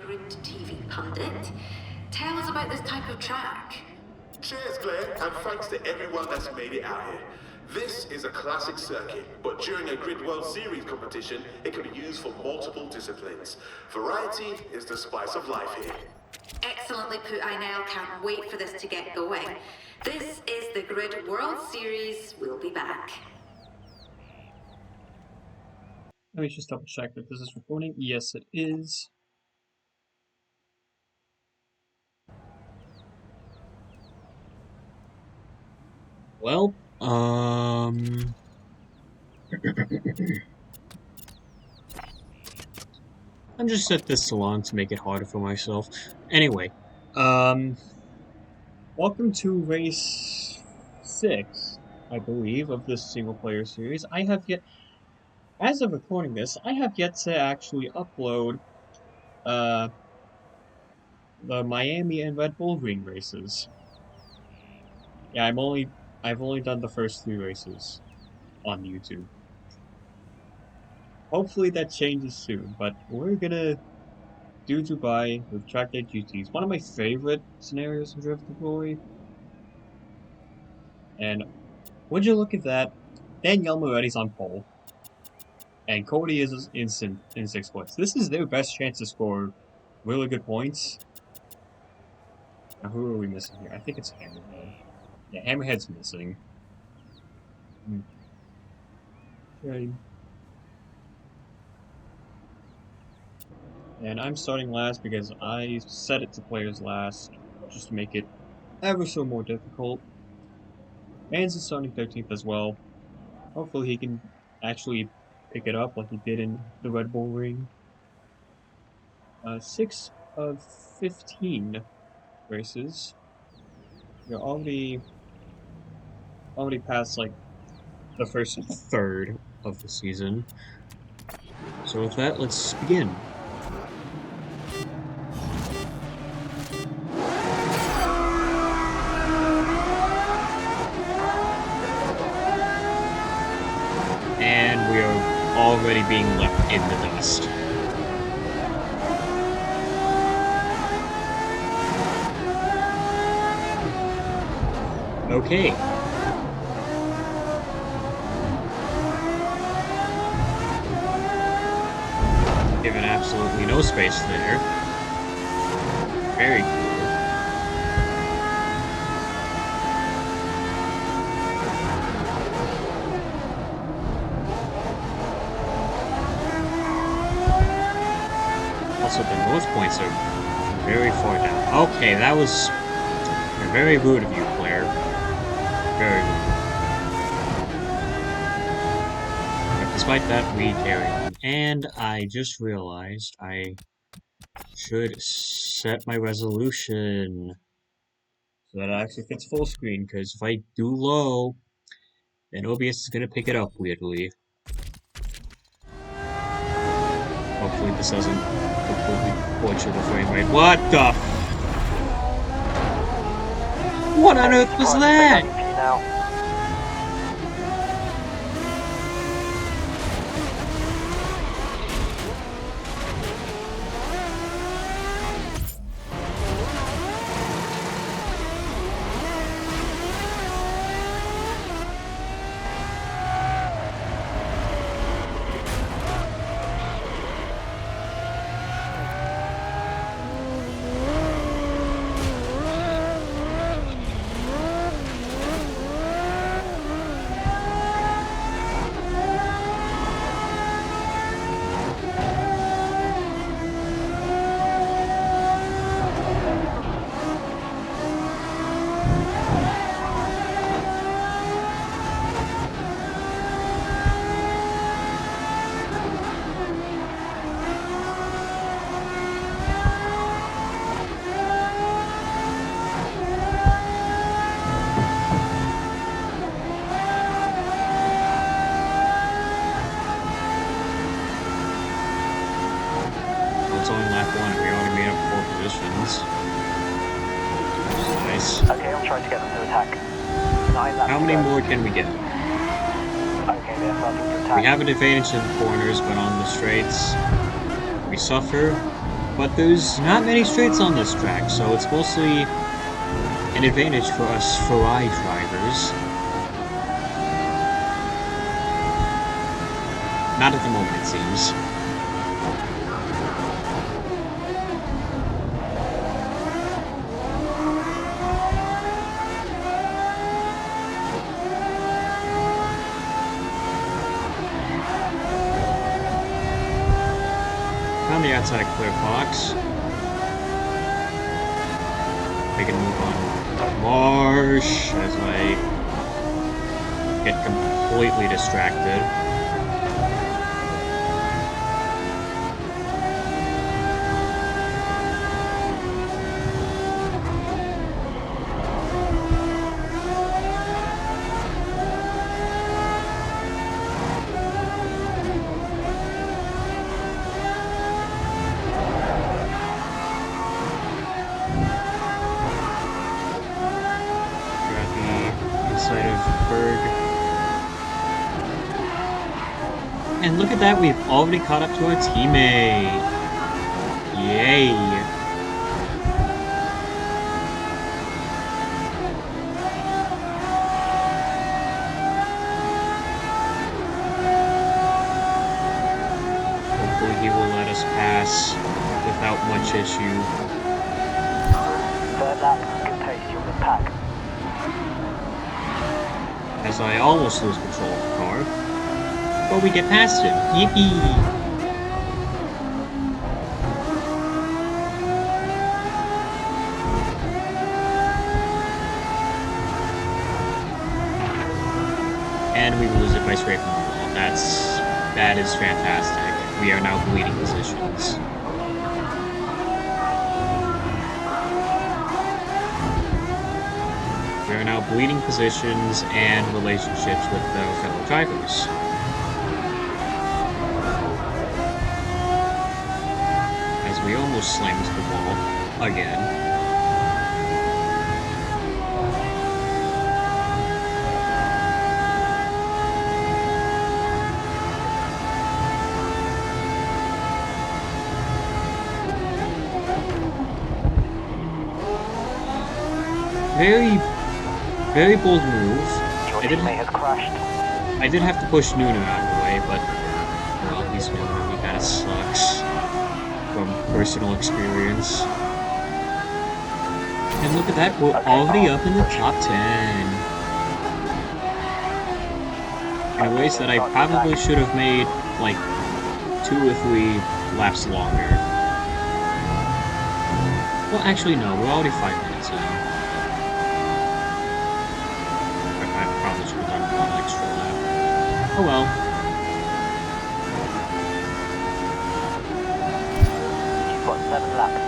Grid TV pundit. Tell us about this type of track. Cheers, Glenn, and thanks to everyone that's made it out here. This is a classic circuit, but during a Grid World Series competition, it can be used for multiple disciplines. Variety is the spice of life here. Excellently put, Inel. Can't wait for this to get going. This is the Grid World Series. We'll be back. Let me just double check that this is recording. Yes, it is. Well, I'm just set this along to make it harder for myself. Anyway, welcome to race 6, I believe, of this single-player series. I have yet, as of recording this, I have yet to actually upload, the Miami and Red Bull Ring races. Yeah, I've only done the first 3 races on YouTube. Hopefully that changes soon, but we're gonna do Dubai with Track Day GTs. One of my favorite scenarios in Drift to Glory. And would you look at that? Danielle Moretti's on pole. And Cody is in 6th place. This is their best chance to score really good points. Now who are we missing here? I think it's Hammerhead. Yeah, Hammerhead's missing. Okay. And I'm starting last because I set it to players last, just to make it ever so more difficult. Mans is starting 13th as well. Hopefully he can actually pick it up like he did in the Red Bull Ring. 6 of 15 races. You're already past like the first third of the season. So with that, let's begin. And we are already being left in the dust. Okay. Given absolutely no space there. Very cool. Also, the north points are very far down. Okay, that was very rude of you, Claire. Very rude. But despite that, we carry on. And I just realized I should set my resolution so that it actually fits full screen, because if I do low, then OBS is going to pick it up weirdly. Hopefully this doesn't completely butcher the frame rate. What the? What on earth was that? It's only lap 1 and we already made up 4 positions. Nice. Okay, I'm trying to get them to attack. How many more can we get? Okay, they're starting to attack. We have an advantage in the corners, but on the straights, we suffer. But there's not many straights on this track, so it's mostly an advantage for us Ferrari drivers. Not at the moment, it seems. On the outside clear box. Making a move on Marsh as I get completely distracted. And look at that, we've already caught up to our teammate. Yay. Hopefully he will let us pass without much issue. Third lap, good pace, you're in the pack. As I almost lose control of the car. But we get past him. Yippee! And we lose it by scraping the wall. That is fantastic. We are now bleeding positions. We are now bleeding positions and relationships with our fellow drivers. We almost slammed the wall again. Very bold move. I did have to push Nuno out of the way, but well, he's Nuno. He kinda sucks. From personal experience. And look at that, we're already up in the top 10. In a race that I probably should have made, like, 2 or 3 laps longer. Well, actually, no, we're already 5 minutes in. I probably should have done 1 extra lap. Oh well. 7 laps.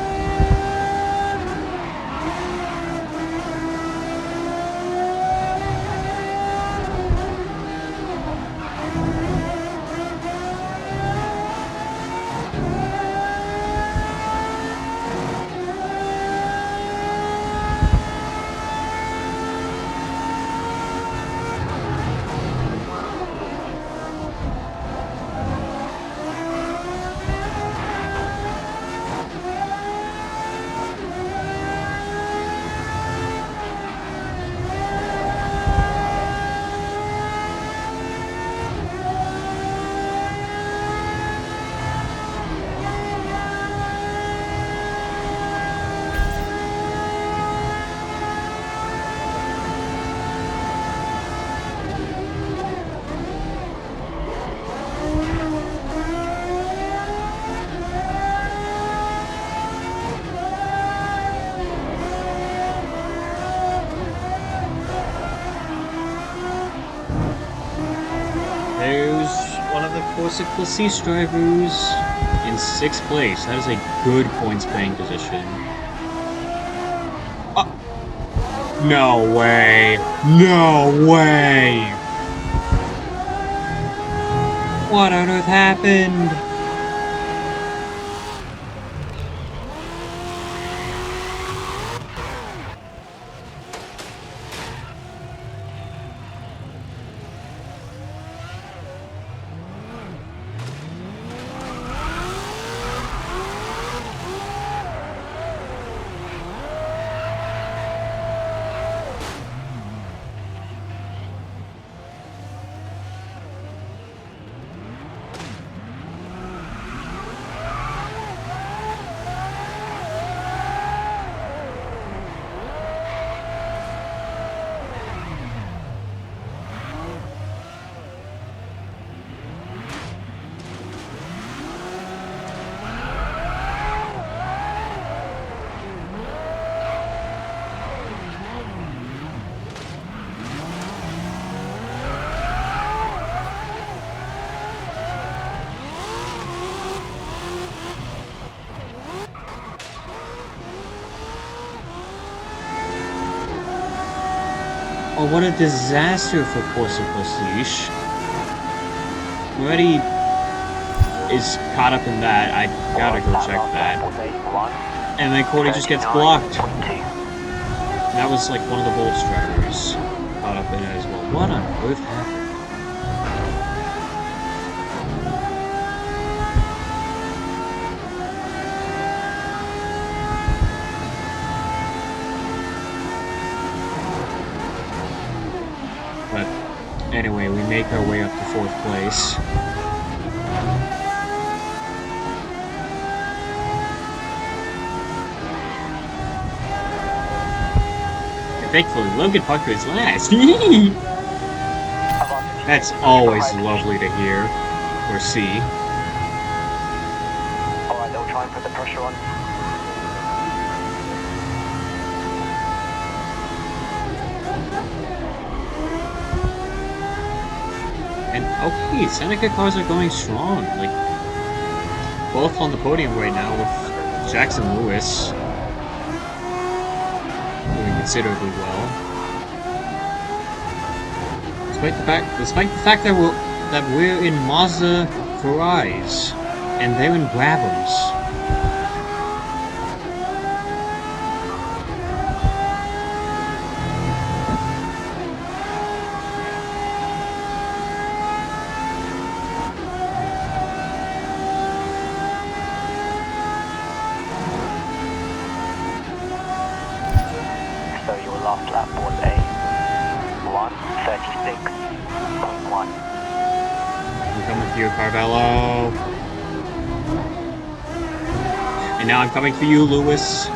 Corsical Cease drivers in 6th place. That is a good points paying position. No way! No way! What on earth happened? Oh, what a disaster for Course of Prestige. Already is caught up in that. I gotta go check that. And then Cody just gets blocked. That was like one of the Bolts drivers caught up in it as well. What on earth happened? But anyway, we make our way up to 4th place. Thankfully, Logan Parker is last. That's always lovely to hear or see. Alright, they'll try and put the pressure on. And okay, Seneca cars are going strong. Like, both on the podium right now with Jackson Lewis doing considerably well. Despite the fact that we're in Mazda Ferraris and they're in Brabhams. So your last lap was a 1:36.1. I'm coming for you, Carvello. And now I'm coming for you, Lewis.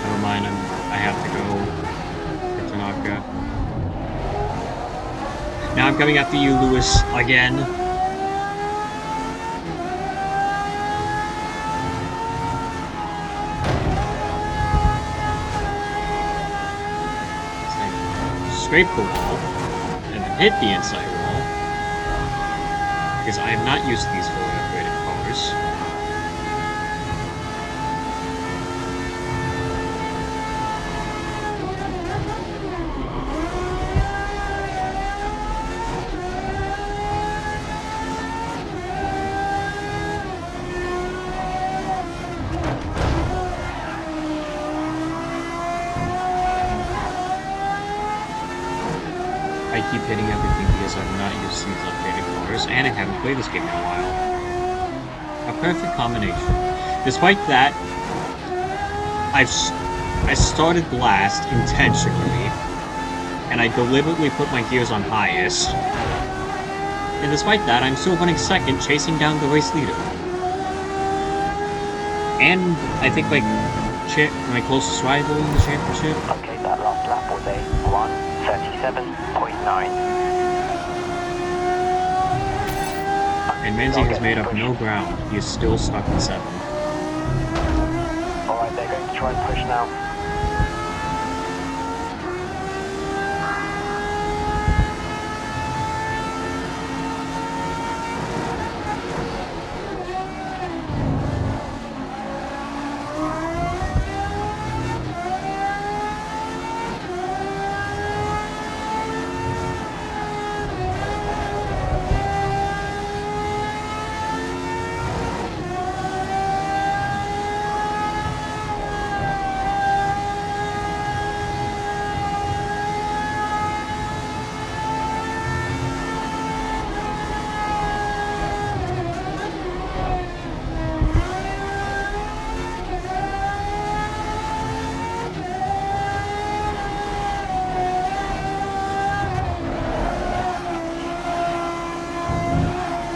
Never mind, I have to go for Tanaka. Now I'm coming after you, Lewis, again. Scrape the wall and then hit the inside wall because I am not used to these fully upgraded cars. I keep hitting everything because I'm not used to these upgraded cars, and I haven't played this game in a while. A perfect combination. Despite that, I started last intentionally, and I deliberately put my gears on highest. And despite that, I'm still running second, chasing down the race leader. And I think my closest rival in the championship. Okay, that last lap was a 1:37.9. And Menzi has made up no ground. He is still stuck in 7th. Alright, they're going to try and push now.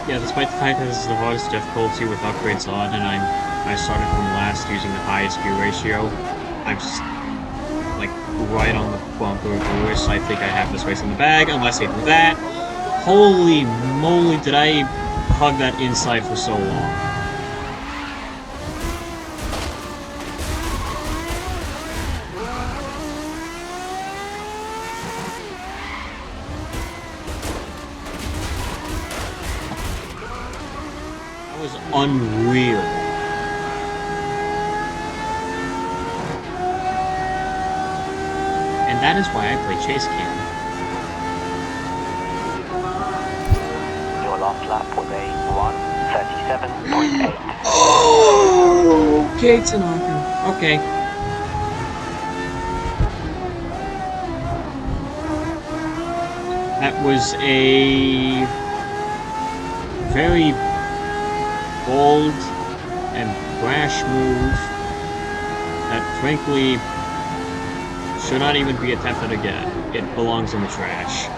Yeah, despite the fact that this is the hardest difficulty with upgrades on, and I started from last using the highest gear ratio, I'm just like right on the bumper of Lewis. I think I have this race in the bag, unless I do that. Holy moly, did I hug that inside for so long. unreal. And that is why I play Chase Cam. Your last lap was a 1:37.8. Oh, okay, Tanaka. Okay. That was a very bold and brash move that frankly should not even be attempted again. It belongs in the trash.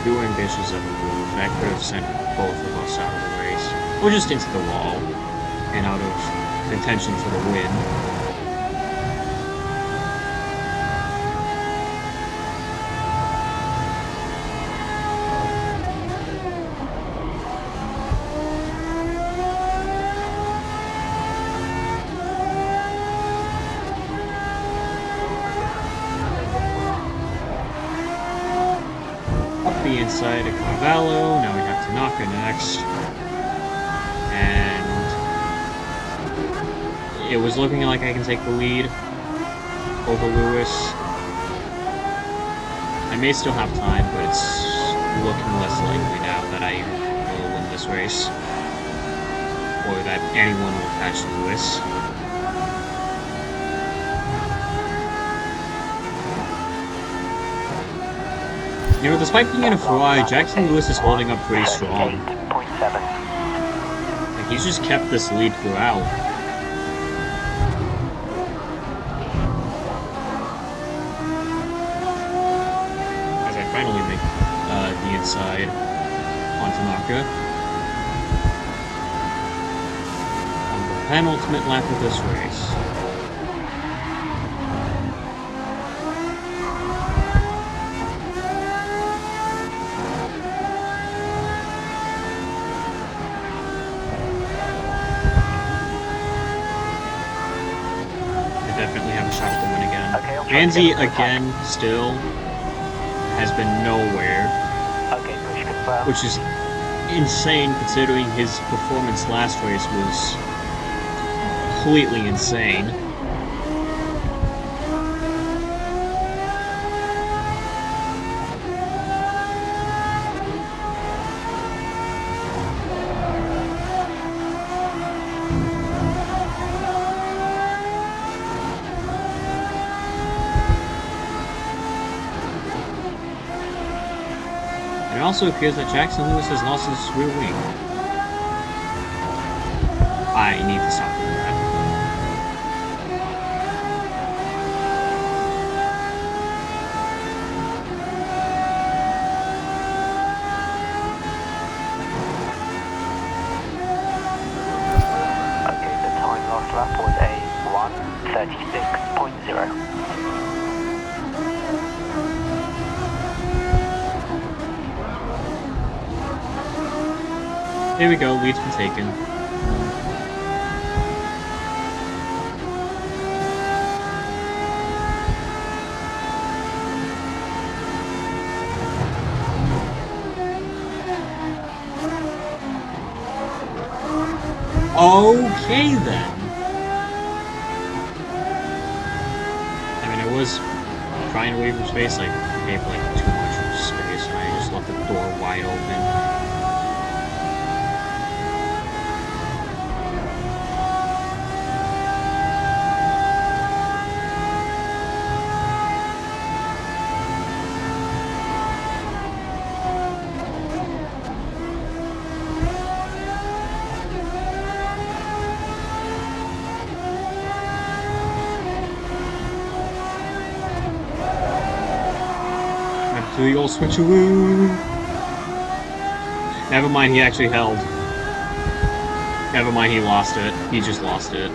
Too ambitious of a move. That could have sent both of us out of the race. Or just into the wall. And out of contention for the win. Up the inside of Carvalho. Now we have Tanaka next. And it was looking like I can take the lead over Lewis. I may still have time, but it's looking less likely now that I will win this race. Or that anyone will catch Lewis. You know, despite being in a Ferrari, Jackson Lewis is holding up pretty strong. 38.7. Like, he's just kept this lead throughout. As I finally make the inside on Tanaka. On the penultimate lap of this race. Definitely have a shot at the win again. Okay, I'll try to Anzi, get it again, still has been nowhere, Okay, push confirmed. which is insane considering his performance last race was completely insane. It also appears that Jackson Lewis has lost his rear wing. I need to stop doing that. Okay, the time last lap was a 1:36.0. Here we go, lead's been taken. Okay then. I mean, I was trying to leave him space, like, I gave like too much space, and I just left the door wide open. Do the old switcheroo. Never mind, he actually held. Never mind, he lost it. He just lost it.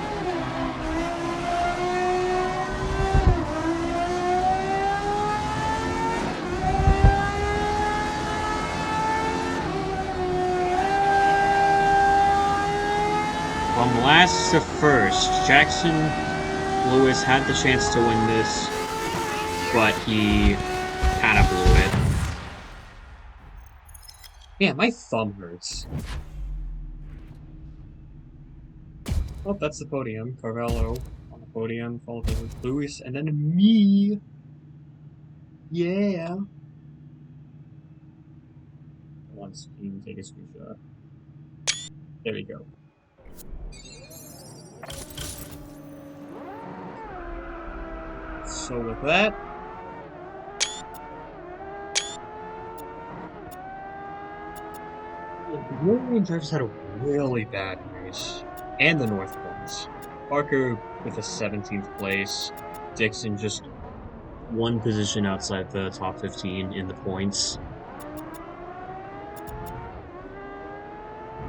From last to first, Jackson Lewis had the chance to win this, but he kind of blew it. Yeah, my thumb hurts. Oh, that's the podium. Carvello on the podium, followed by Lewis, and then me. Yeah. Once team take a screenshot. There we go. So with that, the Northern drivers had a really bad race, and the North points. Parker with a 17th place, Dixon just one position outside the top 15 in the points.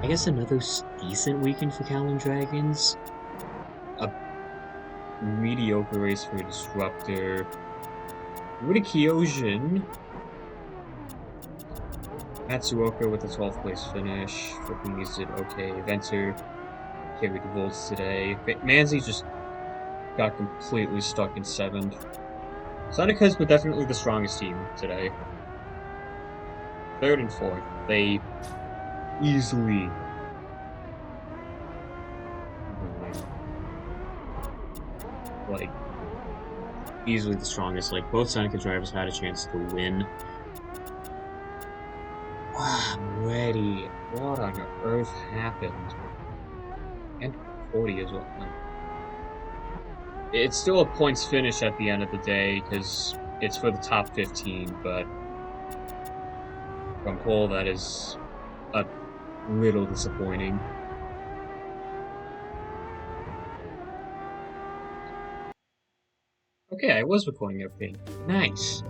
I guess another decent weekend for Callan Dragons. A mediocre race for Disruptor. Rudy Kyojin. Matsuoka with a 12th place finish. Filipinis did okay. Venter carried the volts today. Manzi just got completely stuck in 7th. Senecas were definitely the strongest team today. 3rd and 4th. They easily easily the strongest. Like, both Seneca drivers had a chance to win. I'm ready. What on earth happened? And 40 as well. It's still a points finish at the end of the day, because it's for the top 15, but from pole, that is a little disappointing. Okay, I was recording everything. Nice.